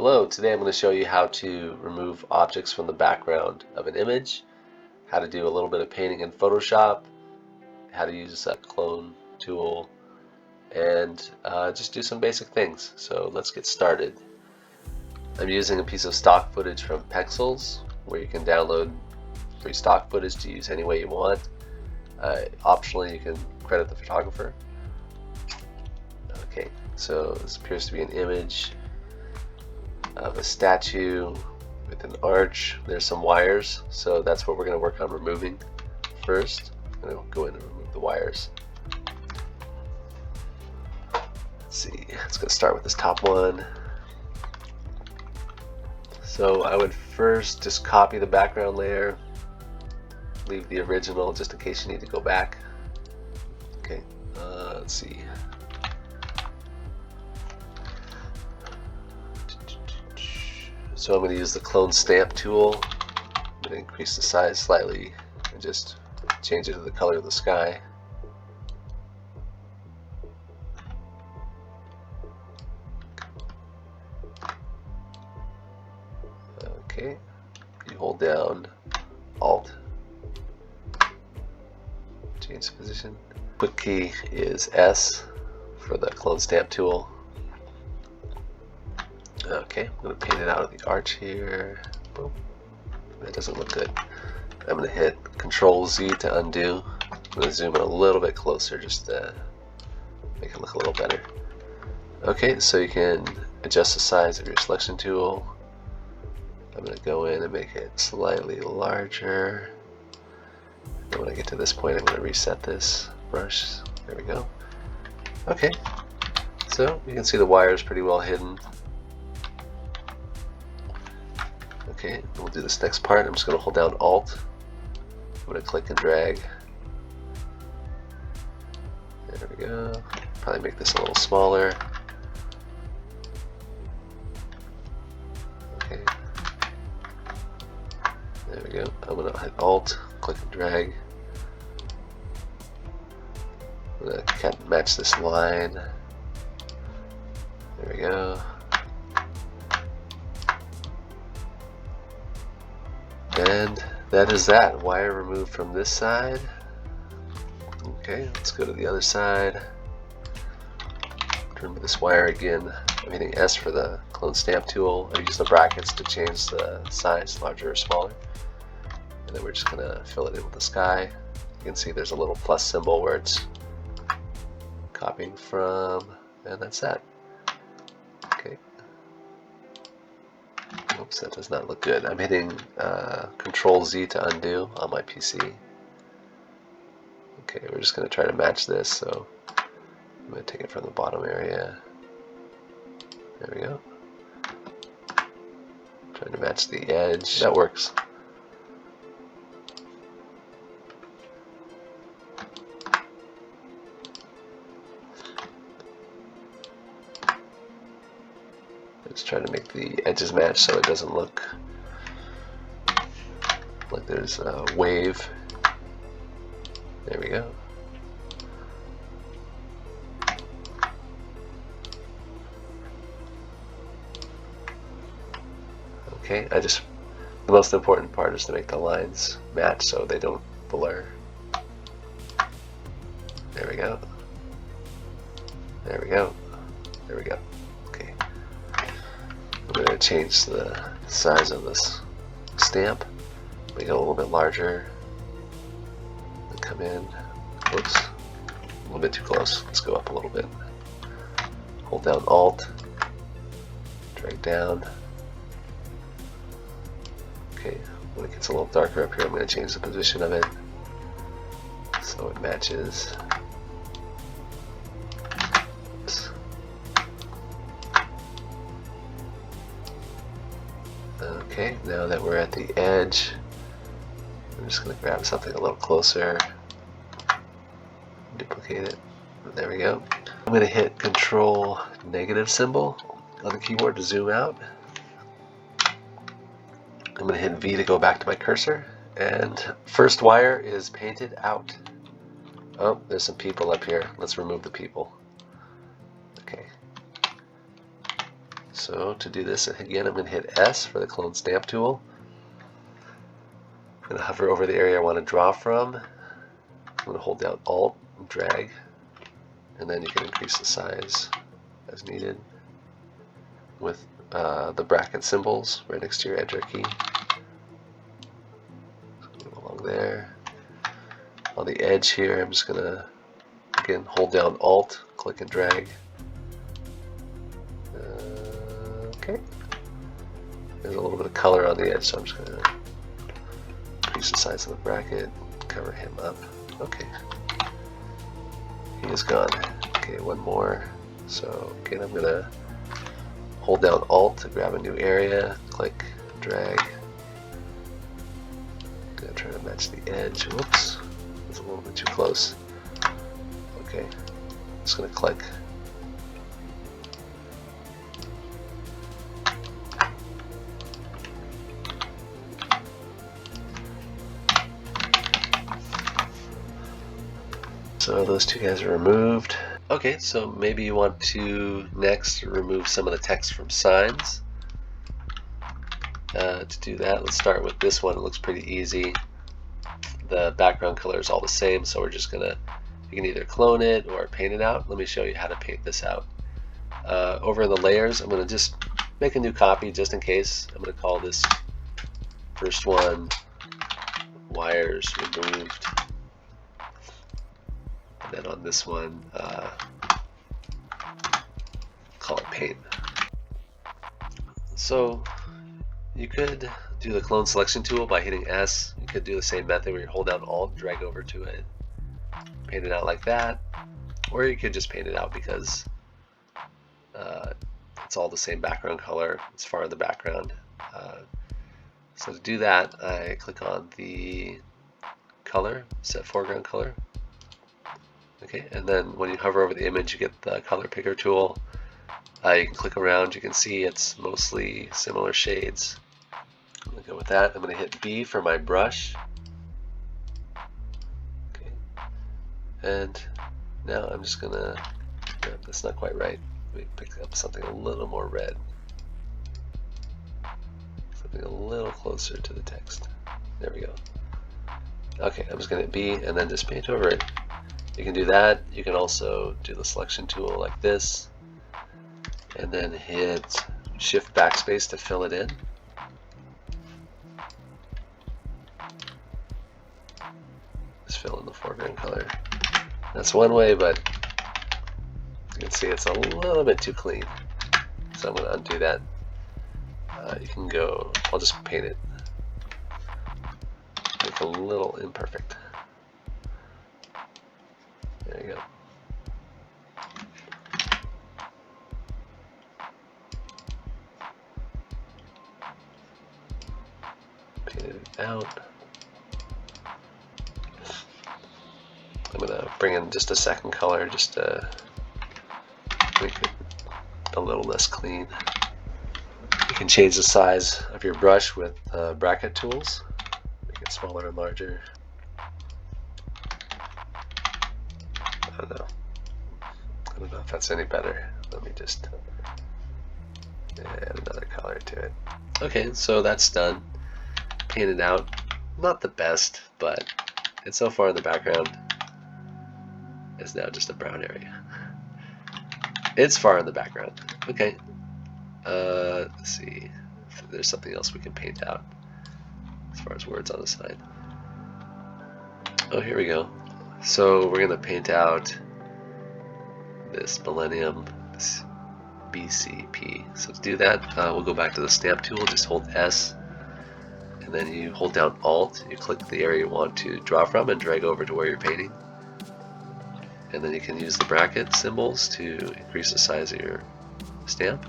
Hello, today I'm going to show you how to remove objects from the background of an image, how to do a little bit of painting in Photoshop, how to use a clone tool, and just do some basic things. So let's get started. I'm using a piece of stock footage from Pexels, where you can download free stock footage to use any way you want. Optionally, you can credit the photographer. Okay, so this appears to be an image of a statue with an arch. There's some wires, so that's what we're going to work on removing first. I'm going to go in and remove the wires. Let's see, it's going to start with this top one. So I would first just copy the background layer, leave the original just in case you need to go back. Okay, let's see. So I'm going to use the clone stamp tool. I'm going to increase the size slightly and just change it to the color of the sky. Okay, you hold down Alt, change the position. Quick key is S for the clone stamp tool. Okay, I'm going to paint it out of the arch here. Boom. That doesn't look good. I'm going to hit Control Z to undo. I'm going to zoom in a little bit closer just to make it look a little better. Okay, so you can adjust the size of your selection tool. I'm going to go in and make it slightly larger. And when I get to this point, I'm going to reset this brush. There we go. Okay, so you can see the wires pretty well hidden. Okay, we'll do this next part. I'm just going to hold down Alt. I'm going to click and drag. There we go. Probably make this a little smaller. Okay. There we go. I'm going to hit Alt, click and drag. I'm going to match this line. There we go. And that is that. Wire removed from this side. Okay, let's go to the other side. Remove this wire again. I'm hitting S for the clone stamp tool. I use the brackets to change the size, larger or smaller. And then we're just going to fill it in with the sky. You can see there's a little plus symbol where it's copying from, and that's that. Okay. Oops, that does not look good. I'm hitting Control Z to undo on my PC. Okay, we're just going to try to match this, so I'm going to take it from the bottom area. There we go. Trying to match the edge. That works. Just trying to make the edges match so it doesn't look like there's a wave. There we go. Okay, the most important part is to make the lines match so they don't blur. There we go. There we go. There we go. Okay. I'm going to change the size of this stamp, make it a little bit larger, and come in. Whoops, a little bit too close. Let's go up a little bit. Hold down Alt, drag down. Okay, when it gets a little darker up here, I'm going to change the position of it so it matches. Oops. Okay, now that we're at the edge, I'm just going to grab something a little closer, duplicate it. There we go. I'm going to hit Control negative symbol on the keyboard to zoom out. I'm going to hit V to go back to my cursor, and first wire is painted out. Oh, there's some people up here. Let's remove the people. Okay. So to do this, again, I'm going to hit S for the clone stamp tool. I'm going to hover over the area I want to draw from. I'm going to hold down Alt and drag, and then you can increase the size as needed with the bracket symbols right next to your enter key. So go along there. On the edge here, I'm just going to, again, hold down Alt, click and drag. Okay. There's a little bit of color on the edge, so I'm just going to increase the size of the bracket, cover him up. Okay. He is gone. Okay, one more. So again, I'm going to hold down Alt to grab a new area, click, drag. I'm going to try to match the edge. Whoops, that's a little bit too close. Okay, just going to click. So those two guys are removed. Okay, so maybe you want to next remove some of the text from signs. To do that, let's start with this one. It looks pretty easy. The background color is all the same, so we're just gonna, you can either clone it or paint it out. Let me show you how to paint this out. Over in the layers, I'm gonna just make a new copy just in case. I'm gonna call this first one wires removed. And then on this one, call it paint. So you could do the clone selection tool by hitting S. You could do the same method where you hold down Alt, drag over to it, paint it out like that. Or you could just paint it out because it's all the same background color. It's far in the background. So to do that, I click on the color, set foreground color. Okay, and then when you hover over the image, you get the color picker tool. You can click around. You can see it's mostly similar shades. I'm going to go with that. I'm going to hit B for my brush. Okay, and now I'm just going to, that's not quite right. Let me pick up something a little more red. Something a little closer to the text. There we go. Okay, I'm just going to hit B and then just paint over it. You can do that. You can also do the selection tool like this and then hit Shift Backspace to fill it in. Just fill in the foreground color. That's one way, but you can see it's a little bit too clean. So I'm going to undo that. You can go, I'll just paint it. Make a little imperfect. There you go. Paint it out. I'm going to bring in just a second color just to make it a little less clean. You can change the size of your brush with bracket tools. Make it smaller and larger. I don't know if that's any better. Let me just add another color to it. Okay, so that's done. Painted out. Not the best, but it's so far in the background. It's now just a brown area. It's far in the background. Okay. Let's see if there's something else we can paint out as far as words on the side. Oh, here we go. So we're going to paint out this millennium, this BCP. So to do that, we'll go back to the stamp tool, just hold S, and then you hold down Alt, you click the area you want to draw from and drag over to where you're painting. And then you can use the bracket symbols to increase the size of your stamp.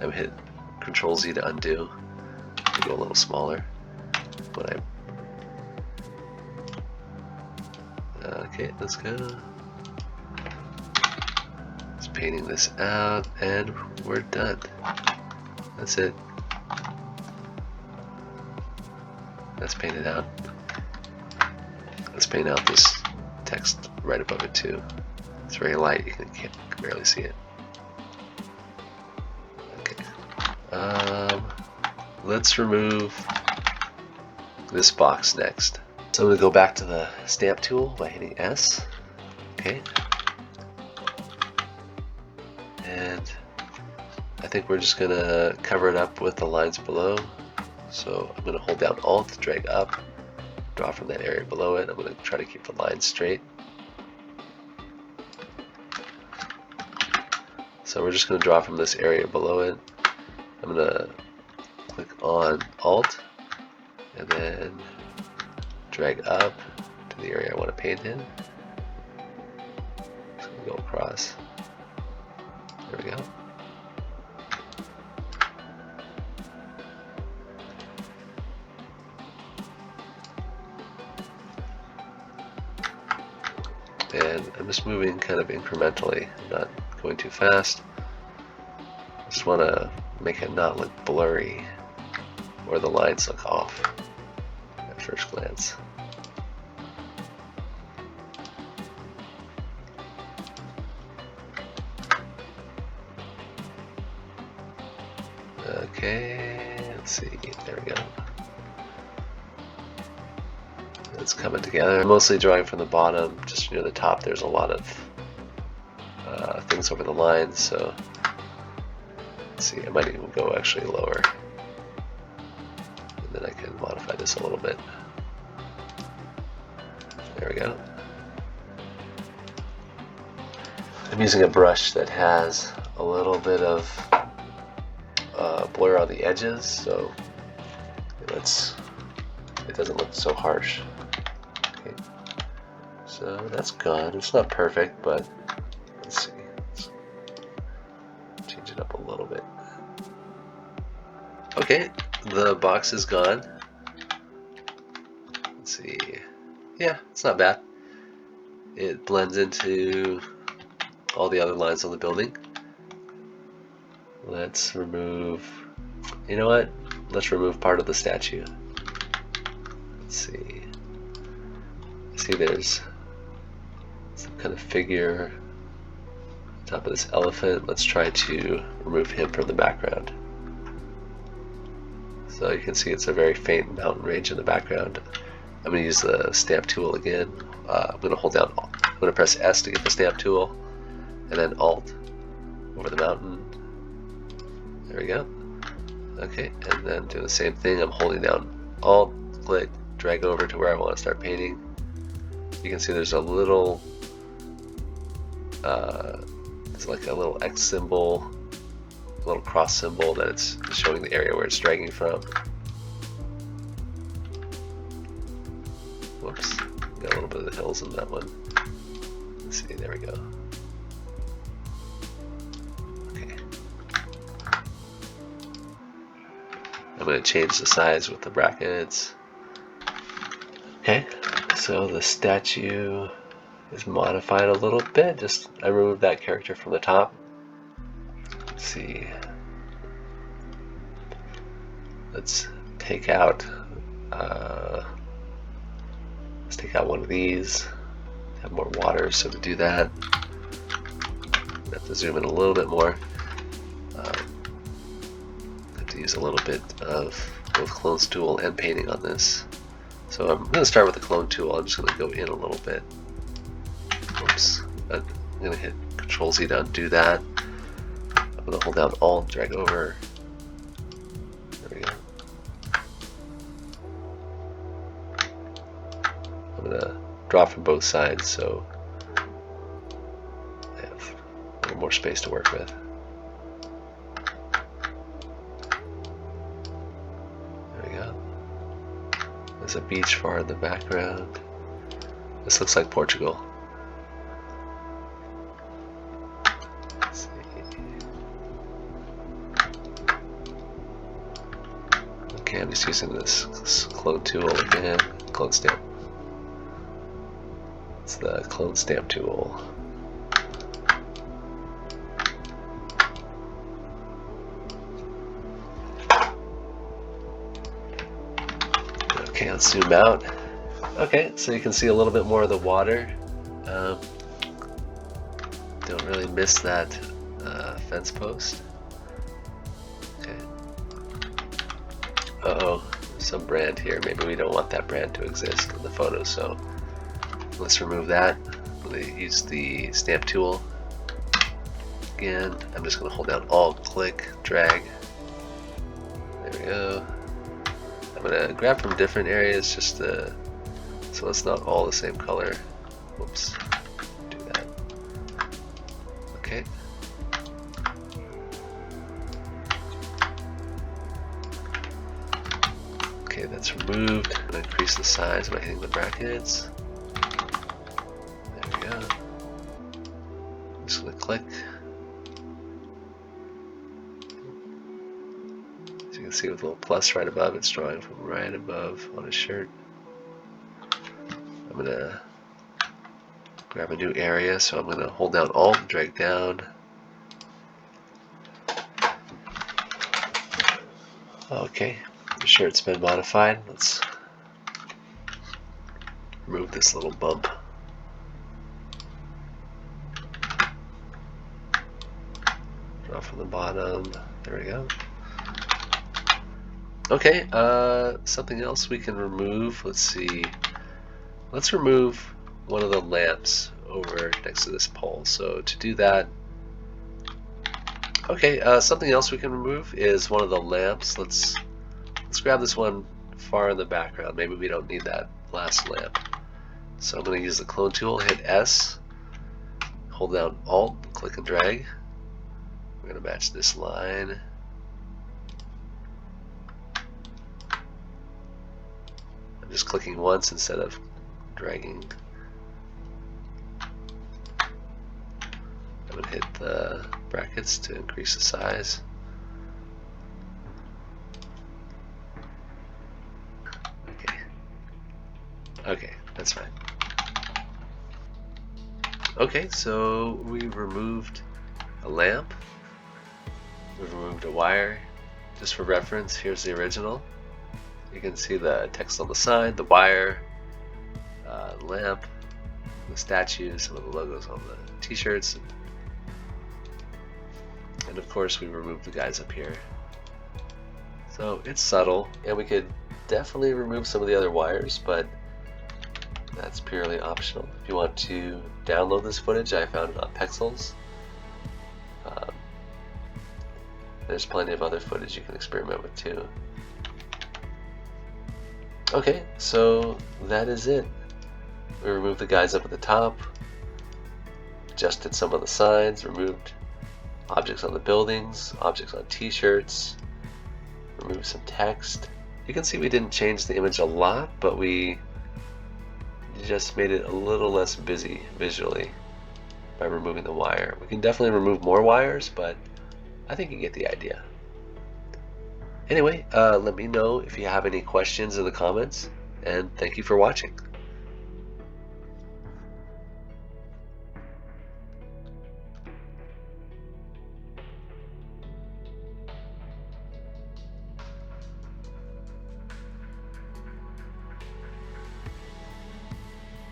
I would hit Control Z to undo, to go a little smaller. When I okay, let's go. Just painting this out, and we're done. That's it. That's painted out. Let's paint out this text right above it too. It's very light, you can't barely see it. Let's remove this box next. So I'm going to go back to the stamp tool by hitting S. Okay. And I think we're just going to cover it up with the lines below. So I'm going to hold down Alt, drag up, draw from that area below it. I'm going to try to keep the line straight. So we're just going to draw from this area below it. I'm going to click on Alt and then drag up to the area I want to paint in. Just going to go across. There we go. And I'm just moving kind of incrementally, I'm not going too fast. I just want to make it not look blurry or the lines look off at first glance. Okay, let's see, there we go. It's coming together. I'm mostly drawing from the bottom, just near the top. There's a lot of things over the lines, so let's see, I might even go actually lower. And then I can modify this a little bit. There we go. I'm using a brush that has a little bit of blur on the edges, so it doesn't look so harsh. Okay. So that's good. It's not perfect, but let's see. Let's change it up a little bit. Okay, the box is gone. Let's see. Yeah, it's not bad. It blends into all the other lines on the building. Let's remove, you know what? Let's remove part of the statue. Let's see. See, there's some kind of figure on top of this elephant. Let's try to remove him from the background. So you can see it's a very faint mountain range in the background. I'm going to use the stamp tool again. I'm going to hold down, I'm going to press S to get the stamp tool, and then Alt over the mountain. There we go. Okay, and then do the same thing. I'm holding down Alt, click, drag over to where I want to start painting. You can see there's a little, there's like a little X symbol, a little cross symbol that it's showing the area where it's dragging from. Whoops, got a little bit of the hills in that one. Let's see, there we go. Okay. I'm going to change the size with the brackets. Okay, so the statue is modified a little bit. Just I removed that character from the top. Let's see. Let's take out one of these. Have more water, so to do that, I have to zoom in a little bit more. I have to use a little bit of both clone tool and painting on this. So I'm going to start with the clone tool. I'm just going to go in a little bit. Oops. I'm going to hit Control Z to undo that. I'm going to hold down Alt, drag over. There we go. I'm going to draw from both sides so I have a little more space to work with. There we go. There's a beach far in the background. This looks like Portugal. Let's see. Okay, I'm just using this clone tool again. Clone stamp. It's the clone stamp tool. Okay, let's zoom out. Okay, so you can see a little bit more of the water. Don't really miss that fence post. Okay, Uh-oh, some brand here. Maybe we don't want that brand to exist in the photo, so let's remove that. I'm going to use the stamp tool. Again, I'm just going to hold down Alt, click, drag. There we go. I'm going to grab from different areas just to, so it's not all the same color. Whoops. Do that. Okay. Okay, that's removed. I'm going to increase the size by hitting the brackets. There we go. I'm just going to click. As you can see with a little plus right above, it's drawing from right above on his shirt. I'm going to grab a new area, so I'm going to hold down Alt and drag down. Okay, the shirt's been modified. Let's remove this little bump. Draw from the bottom. There we go. Okay, something else we can remove. Let's see. Let's remove one of the lamps over next to this pole. So to do that, okay, something else we can remove is one of the lamps. Let's grab this one far in the background. Maybe we don't need that last lamp. So I'm going to use the clone tool, hit S, hold down Alt, click and drag. We're going to match this line. I'm just clicking once instead of dragging. I'm going to hit the brackets to increase the size. Okay, that's fine. Okay, so we removed a lamp. We've removed a wire. Just for reference, here's the original. You can see the text on the side, the wire, the lamp, the statues, some of the logos on the t-shirts, and of course we removed the guys up here. So it's subtle, and we could definitely remove some of the other wires, but that's purely optional. If you want to download this footage, I found it on Pexels. There's plenty of other footage you can experiment with too. Okay, so that is it. We removed the guys up at the top, adjusted some of the signs, removed objects on the buildings, objects on t-shirts, removed some text. You can see we didn't change the image a lot, but we just made it a little less busy visually by removing the wire. We can definitely remove more wires, but I think you get the idea. Anyway, let me know if you have any questions in the comments, and thank you for watching.